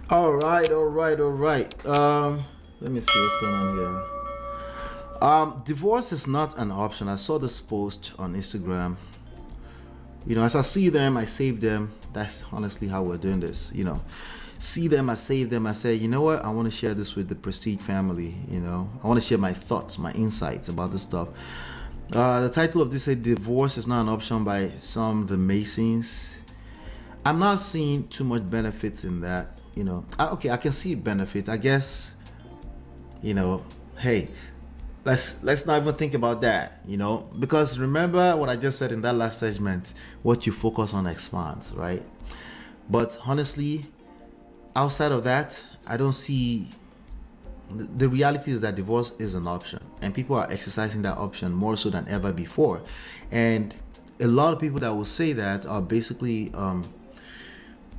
All right. Let me see what's going on here. Divorce is not an option. I saw this post on Instagram. As I see them, I save them. That's honestly how we're doing this. See them, I save them. I say, you know what? I want to share this with the Prestige family. I want to share my thoughts, my insights about this stuff. The title of this is "Divorce is Not an Option" by some the Masons. I'm not seeing too much benefits in that. Okay, I can see benefits. I guess, hey, let's not even think about that. Because remember what I just said in that last segment. What you focus on expands, right? But honestly, outside of that, I don't see. The reality is that divorce is an option, and people are exercising that option more so than ever before. And a lot of people that will say that are basically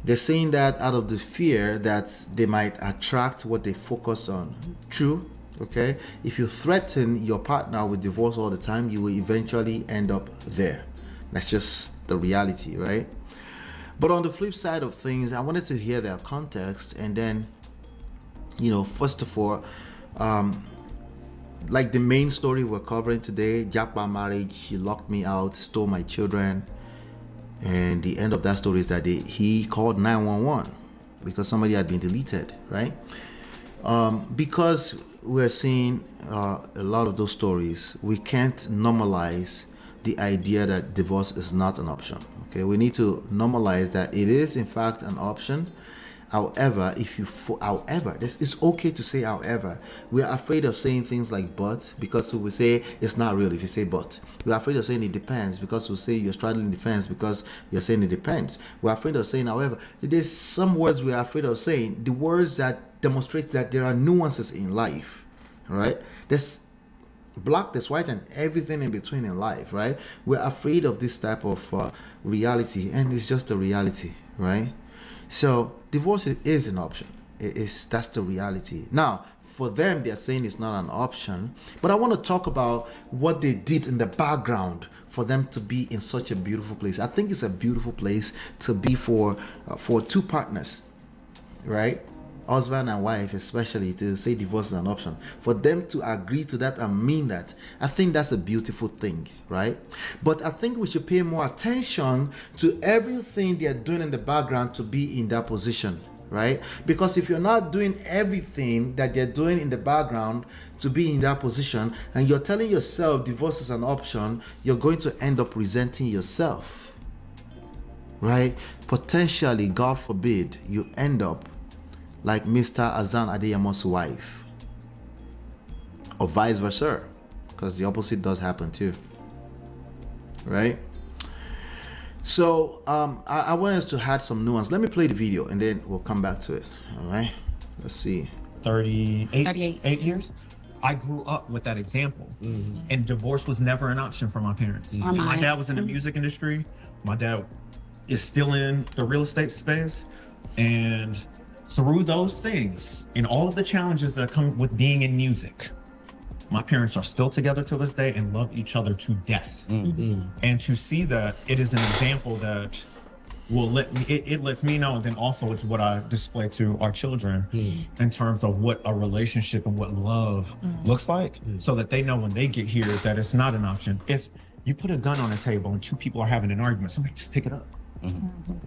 they're saying that out of the fear that they might attract what they focus on. True. Okay, if you threaten your partner with divorce all the time, you will eventually end up there. That's just the reality, right? But on the flip side of things, I wanted to hear their context, and then, first of all, like the main story we're covering today, Japa marriage, she locked me out, stole my children, and the end of that story is that he called 911 because somebody had been deleted, right? Because we're seeing a lot of those stories, we can't normalize the idea that divorce is not an option. Okay, we need to normalize that it is in fact an option. However, it's okay to say however. We are afraid of saying things like but, because we say it's not real if you say but. We're afraid of saying it depends because we say you're straddling the fence because you're saying it depends. We're afraid of saying however. There's some words we're afraid of saying, the words that demonstrate that there are nuances in life, right? There's black, there's white, and everything in between in life, right? We're afraid of this type of reality, and it's just a reality, right? So divorce is an option. That's the reality. Now, for them, they're saying it's not an option, but I want to talk about what they did in the background for them to be in such a beautiful place. I think it's a beautiful place to be for two partners, right? Husband and wife, especially, to say divorce is an option, for them to agree to that and mean that, I think that's a beautiful thing, right? But I think we should pay more attention to everything they're doing in the background to be in that position, right? Because if you're not doing everything that they're doing in the background to be in that position, and you're telling yourself divorce is an option, you're going to end up resenting yourself, right? Potentially, God forbid, you end up like Mr. Azan Adeyamo's wife, or vice versa, because the opposite does happen too, right? So I want us to add some nuance. Let me play the video and then we'll come back to it. All right, let's see. 38 years. I grew up with that example, and divorce was never an option for my parents. My dad was in the music industry. My dad is still in the real estate space, and through those things and all of the challenges that come with being in music, my parents are still together to this day and love each other to death. And to see that, it is an example that will it lets me know, and then also it's what I display to our children in terms of what a relationship and what love looks like, so that they know when they get here that it's not an option. If you put a gun on a table and two people are having an argument, somebody just pick it up.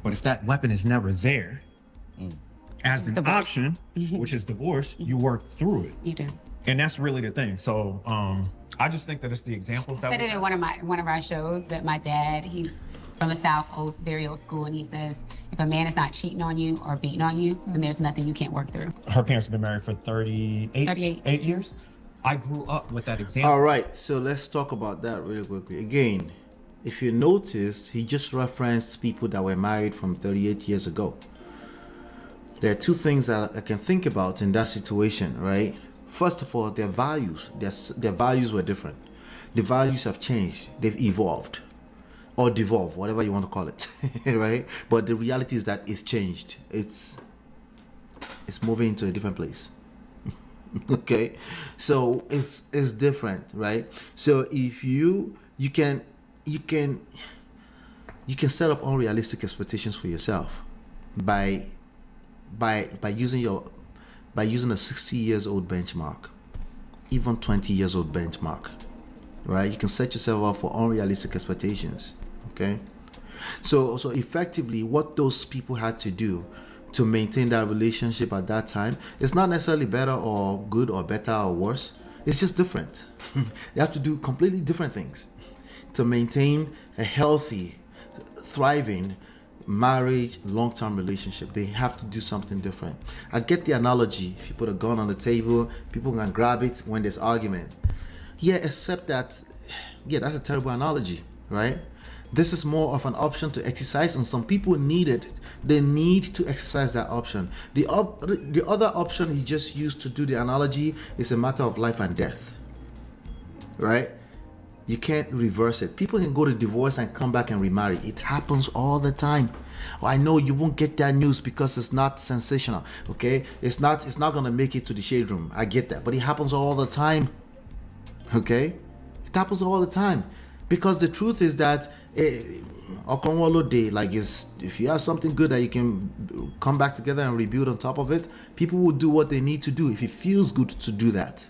But if that weapon is never there, as an option, which is divorce, you work through it. You do. And that's really the thing. So I just think that it's the examples that I said it in one of our shows that my dad, he's from the South, very old school, and he says, if a man is not cheating on you or beating on you, then there's nothing you can't work through. Her parents have been married for 38 years. I grew up with that example. All right, so let's talk about that really quickly. Again, if you noticed, he just referenced people that were married from 38 years ago. There are two things that I can think about in that situation, right? First of all, their values. Their values were different. The values have changed. They've evolved. Or devolved, whatever you want to call it, right? But the reality is that it's changed. It's moving into a different place. Okay? So it's different, right? So if you can set up unrealistic expectations for yourself by by using a 60 years old benchmark, even 20 years old benchmark, right? You can set yourself up for unrealistic expectations. Okay, so effectively, what those people had to do to maintain that relationship at that time, it's not necessarily better or good or better or worse. It's just different. They have to do completely different things to maintain a healthy, thriving marriage, long-term relationship. They have to do something different. I get the analogy. If you put a gun on the table, people can grab it when there's argument. Yeah, except that, yeah, that's a terrible analogy, right? This is more of an option to exercise, and some people need it. They need to exercise that option. The other option he just used to do the analogy is a matter of life and death, right? You can't reverse it. People can go to divorce and come back and remarry. It happens all the time. I know you won't get that news because it's not sensational, okay? It's not gonna make it to the shade room. I get that, but it happens all the time, okay? It happens all the time, because the truth is that like, if you have something good that you can come back together and rebuild on top of it, people will do what they need to do if it feels good to do that.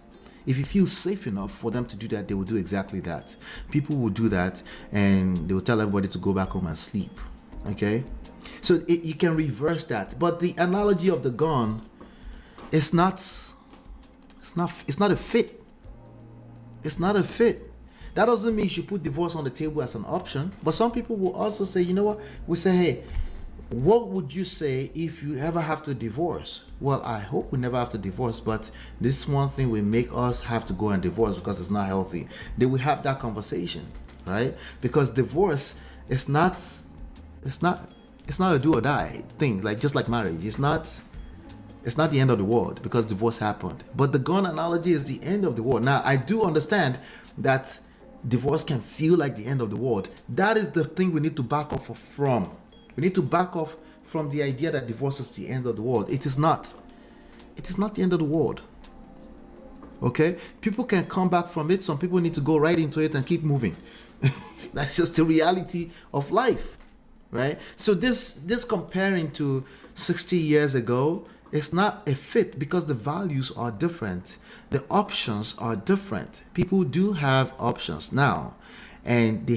If it feels safe enough for them to do that, they will do exactly that. People will do that, and they will tell everybody to go back home and sleep. Okay, so you can reverse that. But the analogy of the gun, it's not a fit. It's not a fit. That doesn't mean you should put divorce on the table as an option. But some people will also say, you know what? We say, hey, what would you say if you ever have to divorce? Well, I hope we never have to divorce, but this one thing will make us have to go and divorce because it's not healthy. They will have that conversation, right? Because divorce is not a do or die thing. Like, just like marriage, it's not the end of the world because divorce happened. But the gun analogy is the end of the world. Now, I do understand that divorce can feel like the end of the world. That is the thing we need to back off from. We need to back off from the idea that divorce is the end of the world. It is not. It is not the end of the world. Okay? People can come back from it. Some people need to go right into it and keep moving. That's just the reality of life, right? So this comparing to 60 years ago, it's not a fit because the values are different. The options are different. People do have options now, and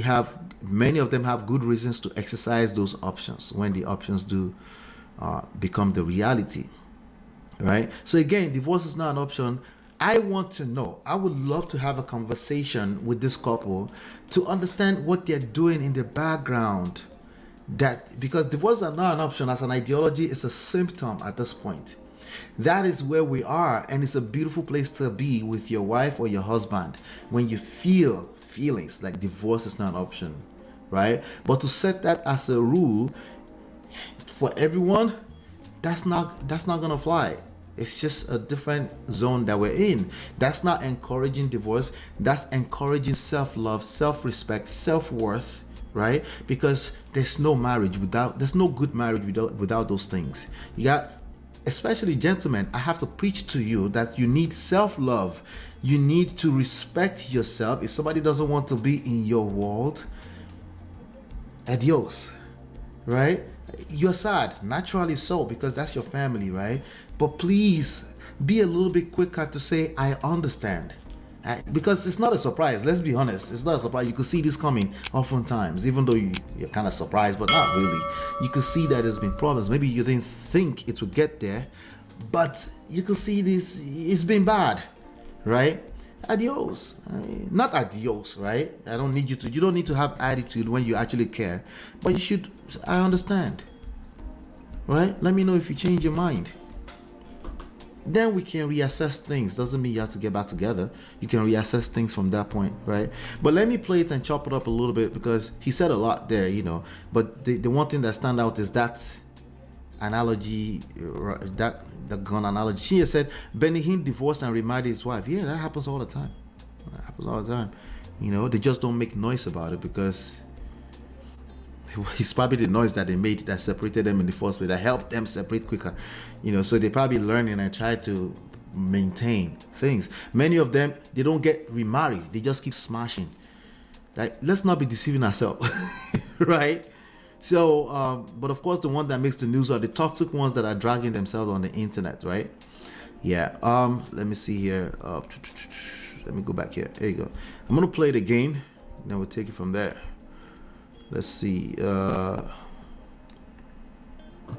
many of them have good reasons to exercise those options when the options do become the reality, right? So again, divorce is not an option. I want to know, I would love to have a conversation with this couple to understand what they're doing in the background. Because divorce is not an option as an ideology, it's a symptom at this point. That is where we are, and it's a beautiful place to be with your wife or your husband when you feel feelings like divorce is not an option, right? But to set that as a rule for everyone, that's not gonna fly. It's just a different zone that we're in. That's not encouraging divorce. That's encouraging self-love, self-respect, self-worth, right? Because there's no good marriage without those things. You got, especially gentlemen, I have to preach to you that you need self-love. You need to respect yourself. If somebody doesn't want to be in your world, adios, right? You're sad, naturally so, because that's your family, right? But please be a little bit quicker to say, I understand. Because it's not a surprise. Let's be honest. It's not a surprise. You could see this coming oftentimes, even though you're kind of surprised, but not really. You could see that there's been problems. Maybe you didn't think it would get there, but you could see this. It's been bad, right? Adios. Not adios, right? You don't need to have attitude when you actually care, but you should. I understand, right? Let me know if you change your mind. Then we can reassess things. Doesn't mean you have to get back together. You can reassess things from that point, right? But let me play it and chop it up a little bit, because he said a lot there, but the one thing that stand out is that analogy, the gun analogy. She said Benny Hinn divorced and remarried his wife. Yeah, that happens all the time. They just don't make noise about it because it's probably the noise that they made that separated them in the first place, that helped them separate quicker. So they probably learning and try to maintain things. Many of them, they don't get remarried. They just keep smashing. Like, let's not be deceiving ourselves, right? So, but of course, the one that makes the news are the toxic ones that are dragging themselves on the internet, right? Yeah. Let me see here. Let me go back here. There you go. I'm gonna play it again. Then we'll take it from there. Let's see.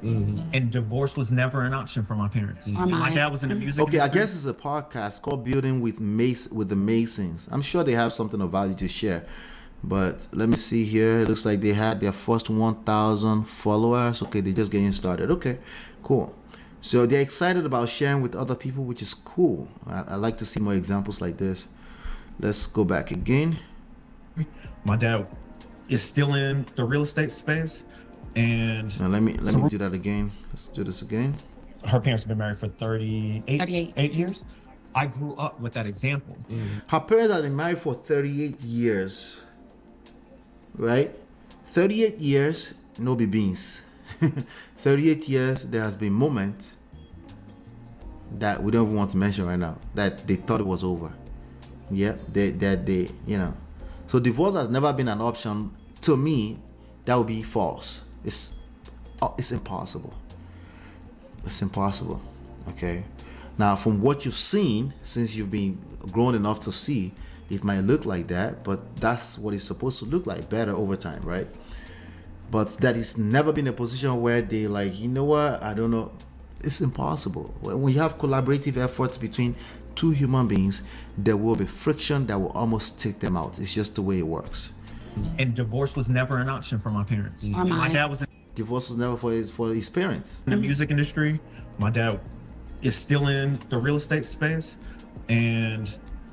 And divorce was never an option for my parents. My dad was in the music Okay, I industry. guess it's a podcast called Building with the Masons. I'm sure they have something of value to share. But let me see here. It looks like they had their first 1,000 followers. Okay, they're just getting started. Okay, cool. So they're excited about sharing with other people, which is cool. I like to see more examples like this. Let's go back again. My dad is still in the real estate space, and Now let me do that again. Let's do this again. her parents have been married for 38 38. years. I grew up with that example. Her parents have been married for 38 years. Right? 38 years, no be beans. 38 years, there has been moments that we don't even want to mention right now that they thought it was over. Yeah, they So divorce has never been an option. To me, that would be false. It's impossible. It's impossible. Okay. Now, from what you've seen, since you've been grown enough to see, it might look like that, but that's what it's supposed to look like, better over time, right? But that it's never been a position where they like, you know what, I don't know. It's impossible. When you have collaborative efforts between two human beings, there will be friction that will almost take them out. It's just the way it works. And divorce was never an option for my parents. My dad was in Divorce was never for his parents. the music industry. My dad is still in the real estate space, and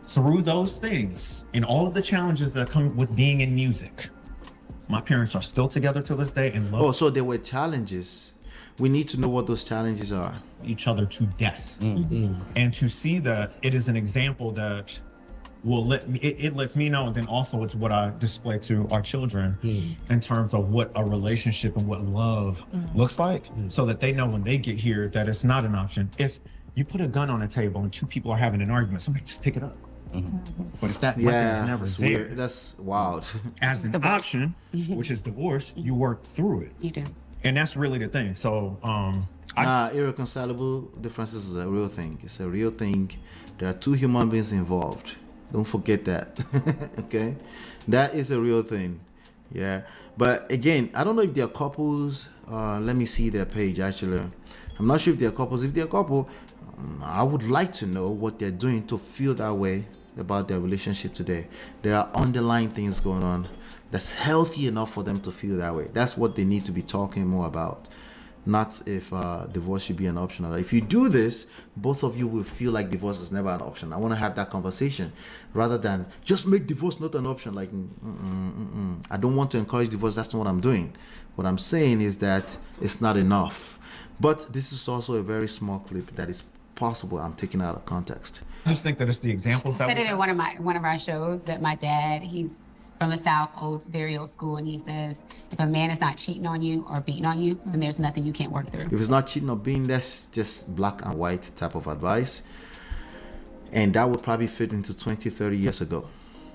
through those things and all of the challenges that come with being in music, my parents are still together to this day and love Oh, so there were challenges. We need to know what those challenges are. each other to death. And to see that it is an example that will let me, it lets me know, and then also it's what I display to our children in terms of what a relationship and what love looks like, so that they know when they get here that it's not an option. If you put a gun on a table and two people are having an argument, somebody just pick it up. But if that weapon is Yeah, never that's there weird. That's wild. as an option, which is divorce, you work through it. You do. And that's really the thing. So Irreconcilable differences is a real thing. It's a real thing. There are two human beings involved. Don't forget that. Okay? That is a real thing. Yeah. But again, I don't know if they're couples. Let me see their page actually. I'm not sure if they're couples. If they're a couple, I would like to know what they're doing to feel that way about their relationship today. There are underlying things going on that's healthy enough for them to feel that way. That's what they need to be talking more about. Not if divorce should be an option. If you do this, both of you will feel like divorce is never an option. I want to have that conversation rather than just make divorce not an option. Like, I don't want to encourage divorce. That's not what I'm doing. What I'm saying is that it's not enough. But this is also a very small clip that is possible. I'm taking out of context. I just think that it's the examples that Said we it in one of our shows that my dad, he's from the South, very old school, and he says, if a man is not cheating on you or beating on you, then there's nothing you can't work through. If it's not cheating or being, that's just black and white type of advice. And that would probably fit into 20, 30 years ago.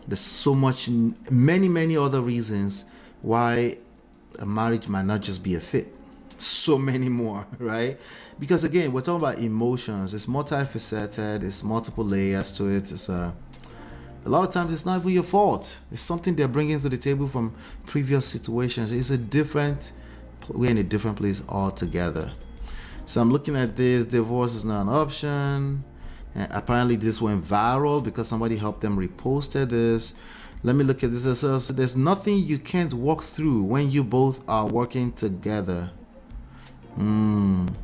There's so much, many other reasons why a marriage might not just be a fit. So many more, right? Because again, we're talking about emotions. It's multifaceted. It's multiple layers to it. It's a lot of times it's not even your fault. It's something they're bringing to the table from previous situations. We're in a different place altogether. So I'm looking at this. Divorce is not an option. And apparently this went viral because somebody helped them reposted this. Let me look at this. So there's nothing you can't walk through when you both are working together.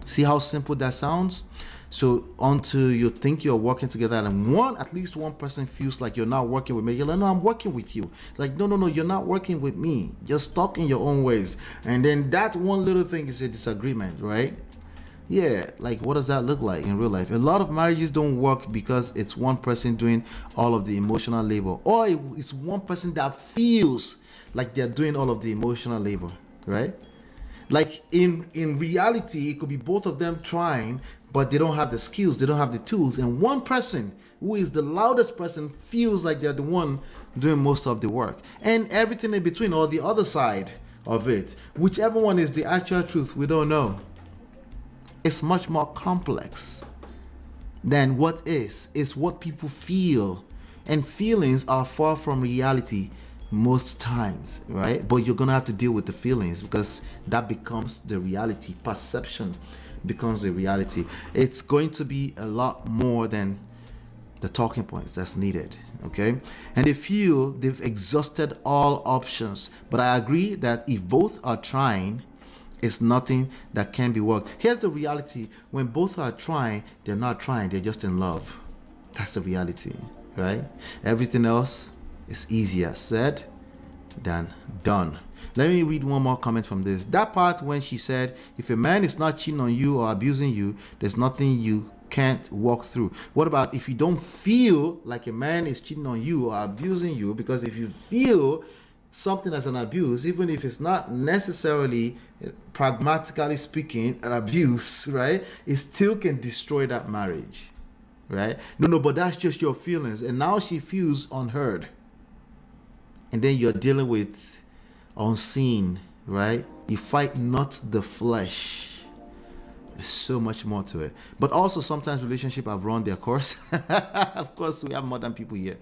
See how simple that sounds? So until you think you're working together and at least one person feels like you're not working with me, you're like, no, I'm working with you. Like, no, you're not working with me. You're stuck in your own ways. And then that one little thing is a disagreement, right? Yeah, like what does that look like in real life? A lot of marriages don't work because it's one person doing all of the emotional labor, or it's one person that feels like they're doing all of the emotional labor, right? Like in reality, it could be both of them trying, but they don't have the skills, they don't have the tools. And one person who is the loudest person feels like they're the one doing most of the work. And everything in between, or the other side, of it. Whichever one is the actual truth, we don't know. It's much more complex than what is. It's what people feel. And feelings are far from reality most times, right? But you're gonna have to deal with the feelings, because that becomes the reality. Perception becomes the reality. It's going to be a lot more than the talking points that's needed, okay? And they feel they've exhausted all options. But I agree that if both are trying, it's nothing that can be worked. Here's the reality: when both are trying, they're not trying, they're just in love. That's the reality, right? Everything else is easier said than done. Let me read one more comment from this. That part when she said, if a man is not cheating on you or abusing you, there's nothing you can't walk through. What about if you don't feel like a man is cheating on you or abusing you? Because if you feel something as an abuse, even if it's not necessarily, pragmatically speaking, an abuse, right, it still can destroy that marriage, right? No, but that's just your feelings. And now she feels unheard. And then you're dealing with unseen, right? You fight not the flesh. There's so much more to it. But also sometimes relationships have run their course. Of course, we have modern people here.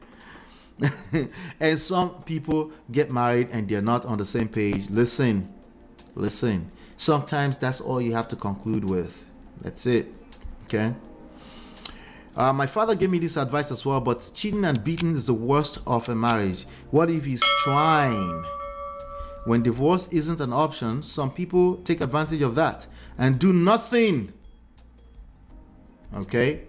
And some people get married and they're not on the same page. Listen. Sometimes that's all you have to conclude with. That's it. Okay? My father gave me this advice as well, but cheating and beating is the worst of a marriage. What if he's trying? When divorce isn't an option, some people take advantage of that and do nothing. Okay?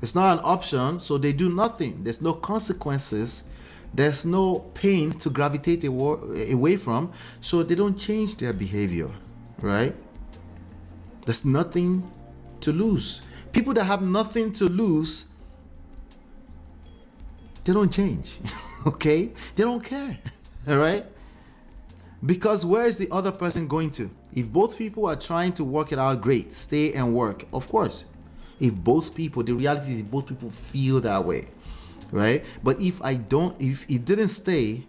It's not an option, so they do nothing. There's no consequences. There's no pain to gravitate away from, so they don't change their behavior, right? There's nothing to lose. People that have nothing to lose, they don't change, okay? They don't care, all right? Because where is the other person going to? If both people are trying to work it out, great, stay and work, of course. If both people, the reality is both people feel that way, right? But if I didn't stay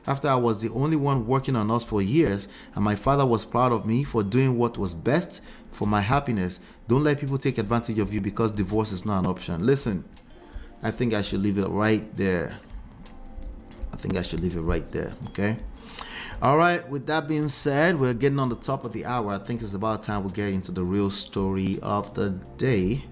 after I was the only one working on us for years, and my father was proud of me for doing what was best for my happiness, don't let people take advantage of you because divorce is not an option. Listen, I think I should leave it right there. Okay? All right, with that being said, we're getting on the top of the hour. I think it's about time we get into the real story of the day.